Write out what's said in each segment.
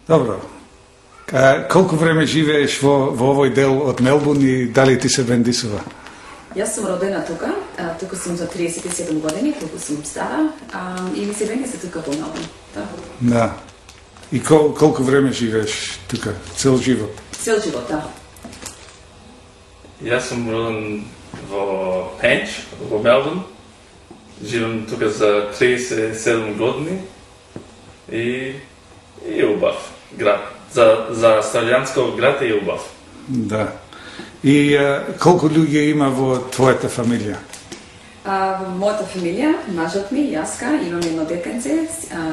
Добро. Колку време живееш во овој дел од Мелбурн и дали ти се бендисува? Јас сум родена тука, тука сум за 37 години, тука сум стара, и ми се бендиса тука во Мелбурн. Да. И колку време живееш тука? Цел живот? Цел живот, да. Јас сум роден во Пенч, во Мелбурн. Живам тука за 37 години и убав град. За Стављанско град е убав. Да. И колку луѓе има во твојата фамилија? Во мојата фамилија, мажот ми, Јаска, имам едно детенце,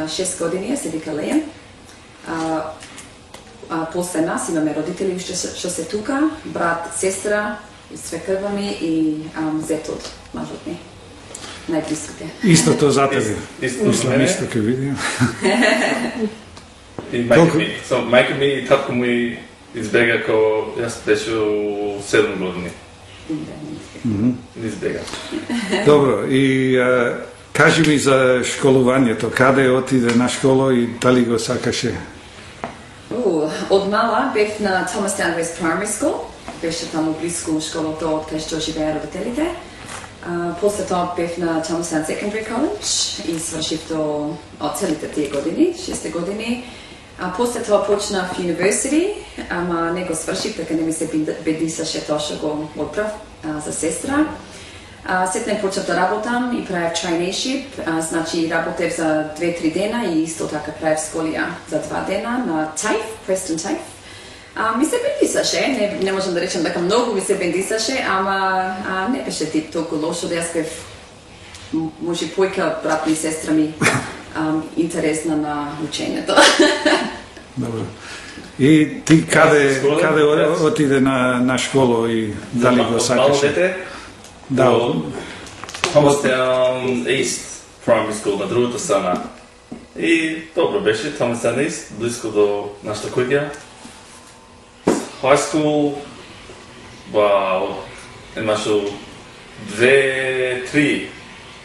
6 години, се вика Лејан. После нас имаме родители што се тука, брат, сестра, свекрва ми и зетот, мажот ми. Најблиските. Истото за тебе. Исто ке видим. И мајка ми и татко ми избега кога јас беше 7 години. Избега. Добро, и кажи ми за школувањето, каде отиде на школа и дали го сакаше? Од мала бев на Thomastown West Primary School, беше таму близко школото од кај што живеа родителите. После тоа бев на Thomastown Secondary College и свршив тоа од целите тие години, 6 години. После тоа почнав University, ама не го свршив, така не ми се бендисаше тоа што го одбрав за сестра. Сетне почнав да работам и правев traineeship, значи работев за 2-3 дена и исто така правев школија за 2 дена на TAFE, Preston TAFE. Ми се бендисаше, не можам да речем дека многу ми се бендисаше, ама не беше тип толку лошо да јас бев може појка брат ми и сестра ми интересна на учењето. Добро. И ти каде отиде на школа и дали го сакаше? Мало дете? Да. Thomastown East Primary School на другата страна. И добро беше, Thomastown East, близко до нашата куќа. High school, имаше 2-3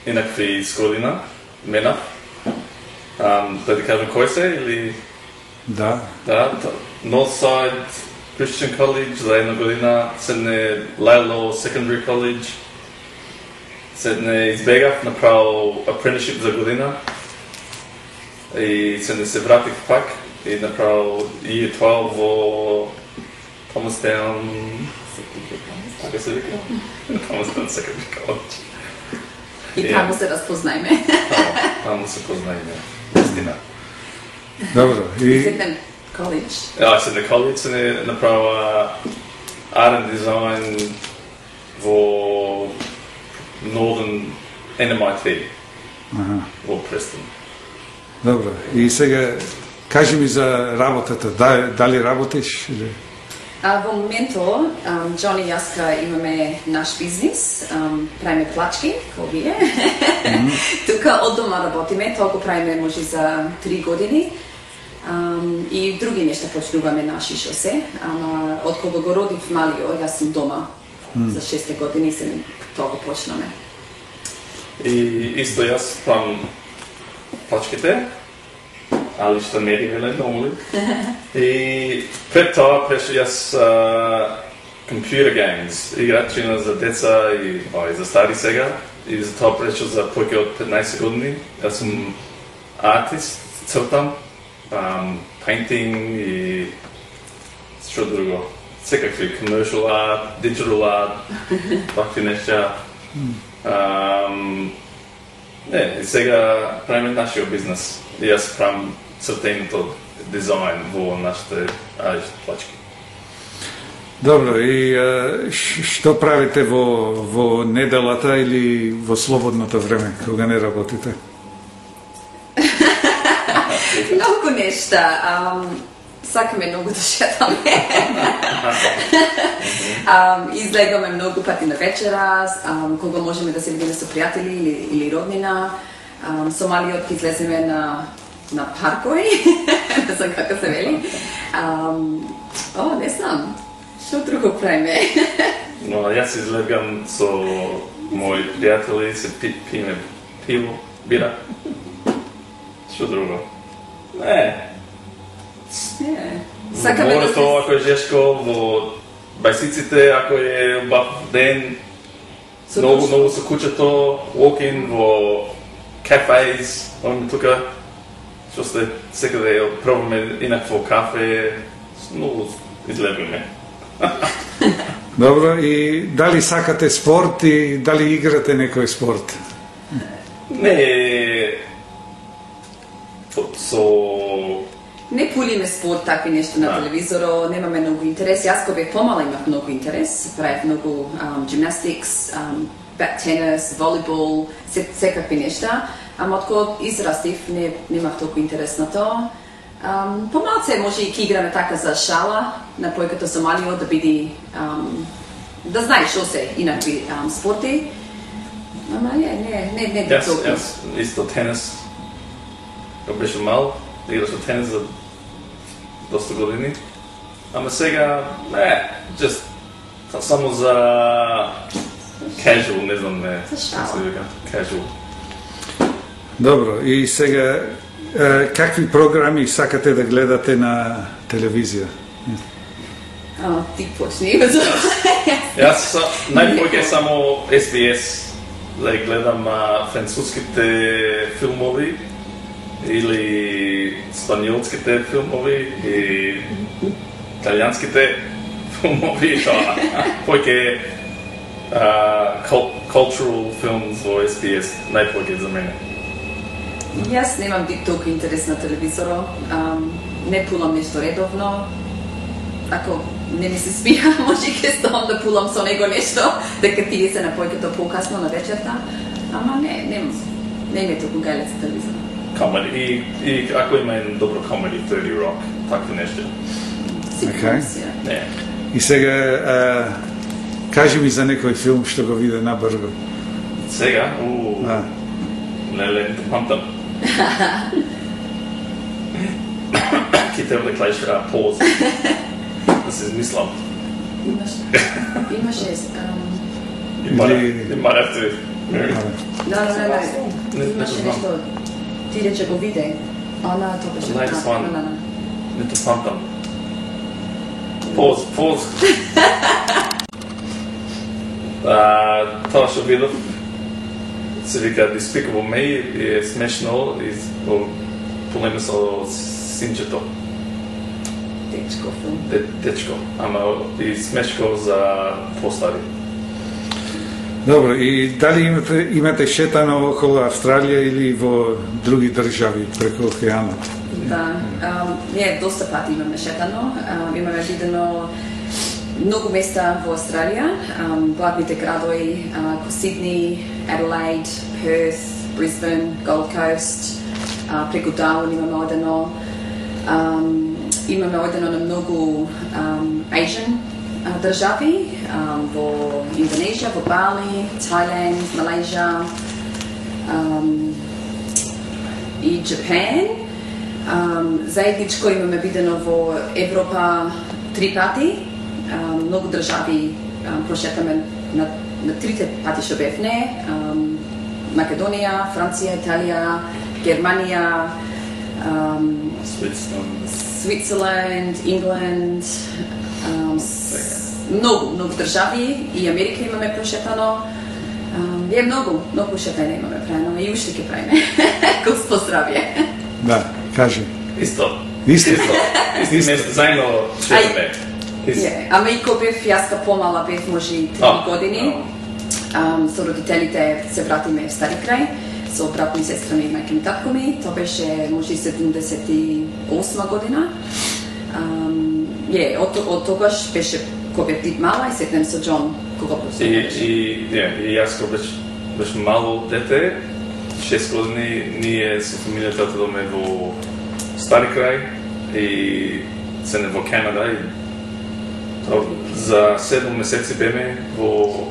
инакви школина, мена. Да ти кажем кој се или? Да. Да, Northside Christian College за една година, седне Lalo Secondary College, седне избегав, направил apprenticeship за година и седне се вратих пак и направил Year 12 во Thomastown, така се вика? Thomastown Secondary College. И таму се разпознајме. Таму се познајме, истина. Добро. И Седнем коледж. Седне коледж се направила Art and Design во Northern NMIT во Престон. Добро. И сега кажи ми за работата. Дали работиш? Во моментот, Джони и Јаска имаме наш бизнис, правиме плачки, како вие. Тука од дома работиме, тоа го правиме може за 3 години. И други нешта почнуваме наши што се, ама од кога го родив малио, јас сум дома за 6 години и се тоа го почнаме. И исто јас правам плачките, али што не е нормално. И пред тоа беше јас computer games, играчина за деца и за стари сега. И за тоа пречо за повеќе од 15 години. Јас сум артист, цртам, painting и што друго. Секакви commercial art, digital art, такви нешта. И сега правиме нашиот бизнес. И јас правам цртењето дизајн во нашите плачки. Добро, и што правите во неделата или во слободното време, кога не работите? Многу нешта. Сакаме многу да шетаме. Излегаме многу пати на вечера, кога можеме да се видиме со пријатели или роднина. Со малиот ќе излеземе на паркови, не знам како се вели. Не знам, што друго правиме? Јас излегам со мои пријатели, се пиме пиво, бира. Што друго? Сакаме да морето, ако е жешко, во бајсиците, ако е убав ден, многу со куќето, walk-in во кафеис, тука, што сте секаде пробаме инакво кафе, многу излегуваме. Добро, и дали сакате спорт и дали играте некој спорт? Не, Не пулиме спорт, такви нешто на телевизоро, немаме многу интерес. Јас кога бев помала имав многу интерес, правев многу gymnastics, тенис, волейбол, секакви нешта. Ама откога израстив, немав толку интерес на тоа. Помалце може и ки играме така за шала, на појката со малиот да биде, да знаеш што се инакви спорти. Ама не толку. Јас исто тенис, кога беше мал, играш тенис за доста години. Ама сега, just само за casual, не знам, casual. Добро, и сега какви програми сакате да гледате на телевизија? Ти почни. Јас најпоќе само SBS, да гледам француските филмови или спањолските филмови и италијанските филмови, поќе cultural films во SBS, најпоќе за мене. Јас немам толку интерес на телевизоро, не пулам нешто редовно. Ако не ми се спија, може ќе ставам да пулам со него нешто, дека тие се на појкето покасно на вечерта. Ама не ми толку гајле за телевизор. Comedy, и ако има еден добро comedy, 30 Rock, такви нешто. Okay. И сега, кажи ми за некој филм што го виде набрзо. Сега? Не памтам. Ки треба да клаиш пауз. Да се измислам. Имаше... You might have to... Не. Имаше нешто... Ти рече го виде. Она тоа беше... Не те памтам. Пауз. Тоа што видов се вика Despicable Me и е смешно и полеме со синчето. Дечко филм. Дечко, ама и смешко за постари. Добро, и дали имате шетано околу Австралија или во други држави преку океанот? Да, ние доста пати имаме шетано, имаме видено многу места во Австралија, главните градови како Сидни, Аделаид, Перth, Брисбен, Gold Coast, преку Дарвин имаме одено, имаме одено на многу Asian држави, во Индонезија, во Бали, Тајланд, Малајзија и Јапан. Заедничко имаме видено во Европа 3 пати. Многу држави прошетаме на трите пати што бевне. Македонија, Франција, Италија, Германија, Switzerland, England, многу држави и Америка имаме прошетано. Многу шетање имаме правено и уште ќе правиме. Господ здравје. Да, кажи. Исто место заедно шетаме. Ама и кога бев јас помала, бев може 3 години, со родителите се вратиме в Стари крај, со брат ми, сестра ми, мајка ми, татко ми, тоа беше може 78 година. Од тогаш беше кога бев мала и сетнем со Џон кога посетуваше. И јас кога беше мало дете, 6 години, ние со фамилијата отидоме во Стари крај и се не во Канада и за 7 месеци беме во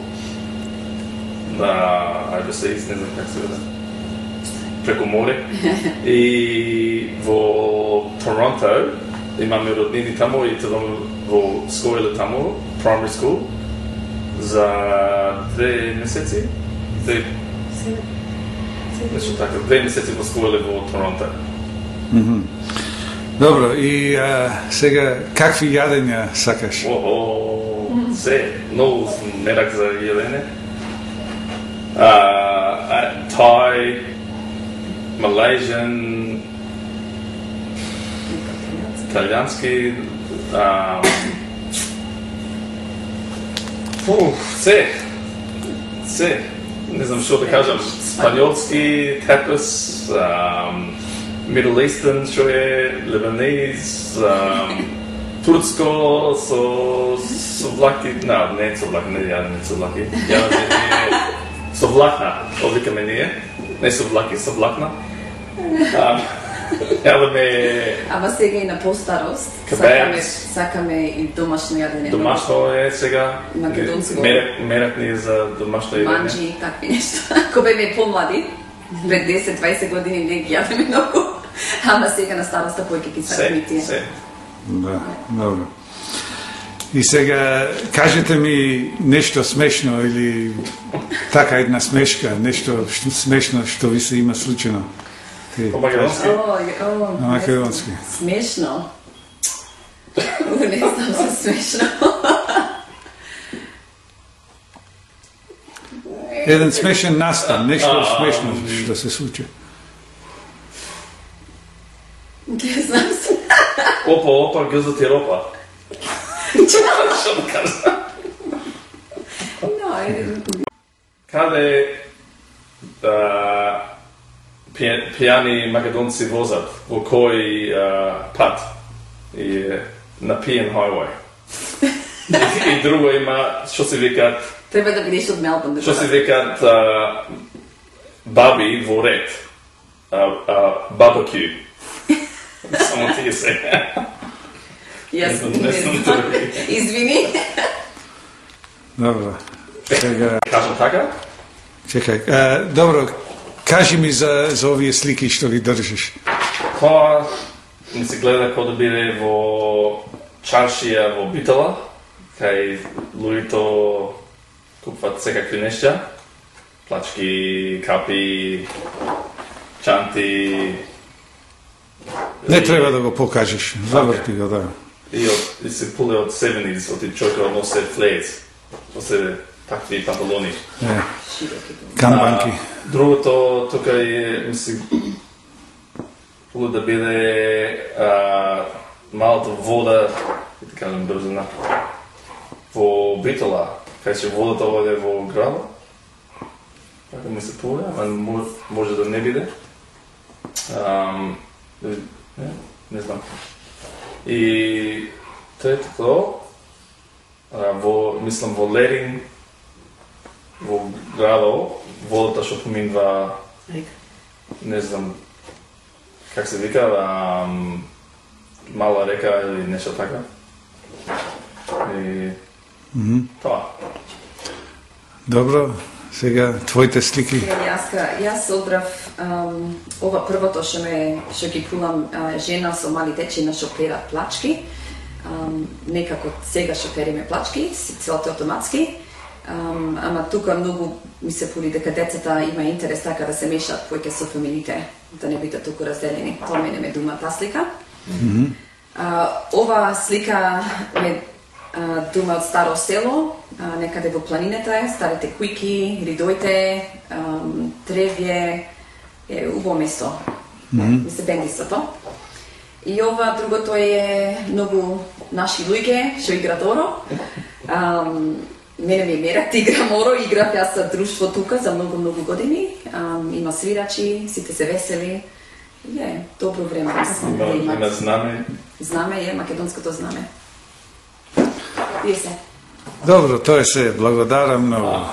Overseas, не знам как се веде, преку море. И во Торонто имаме роднини тамо и тедоме во школа тамо, primary school, за 2 месеци. Нешто така, 2 месеци во школа во Торонто. Добро, и сега, какви јадења сакаш? Се, многу мерак за јадење. Thai, Malaysian, италијански, се, не знам што да кажам, спањолски, tapas, Middle Eastern, што е, Lebanese, турско со влаки, не со влаки, не јадење со влаки, јадење со влакна, обикаме ние, не со влаки, со влакна. Јадеме... Ама сега и на постарост, сакаме и домашно јадење. Домашно е сега, македонско. Мерак ни е за домашно јадење. Манџи, такви нешта. Ако беме помлади, пред 10-20 години не ги јадеме многу, ама сега на староста повеќе ги сакаме тие. Се. Да, добро. И сега, кажете ми нешто смешно или така една смешка, нешто смешно што ви се има случено. По македонски? На македонски. Смешно? Не знам за смешно. Еден смешен настан, нешто смешно што се случи. Не знам се. Опа, гјоза ти ропа. Што да кажа? Каде пијани македонци возат, во кој пат и на пиен highway. И друго има, што се викат... Треба да бидеш од Мелбурн. Што се викат баби во ред. Барбекю. Само тие се. Јас не знам. Извини. Добро. Сега... Кажам така? Чекај. Добро, кажи ми за овие слики што ги држиш. Тоа ми се гледа како да биде во чаршија во Битола, кај луѓето купуват секакви нешта. Плачки, капи, чанти. Не треба да го покажеш. Заврти го, да. И се пуле од 70s, од човека носе флејц. Носе такви панталони. Камбанки. Другото, тука е, мисли, пуле да биде малата вода, да кажем брзина, во Битола, кај че водата оде во градот. Така ми се пуле, ама може да не биде. Не знам. И третото, мислам во Лерин, во градот, водата што поминува, не знам как се вика, мала река или нешто така. И тоа. Добро, сега твоите слики. Јас одбрав ова првото што ги пулам жена со мали дечиња што перат плачки. Некако сега што периме плачки, целото автоматски. Ама тука многу ми се пули дека децата има интерес така да се мешаат повеќе со фамилите, да не бидат туку разделени. Тоа мене ме дума таа слика. Ова слика ме дума од старо село, некаде во планината е, старите кујки, ридоите, тревје, е убаво место. Ми се бендисото. И ова другото е многу наши луѓе што играат оро. Мене ми е мерак да играм оро, играв јас за друштво тука за многу години. Има свирачи, сите се весели. Е, добро време. Има знаме. Знаме е македонското знаме. Вие се. Добро, тоа е се. Благодарам многу.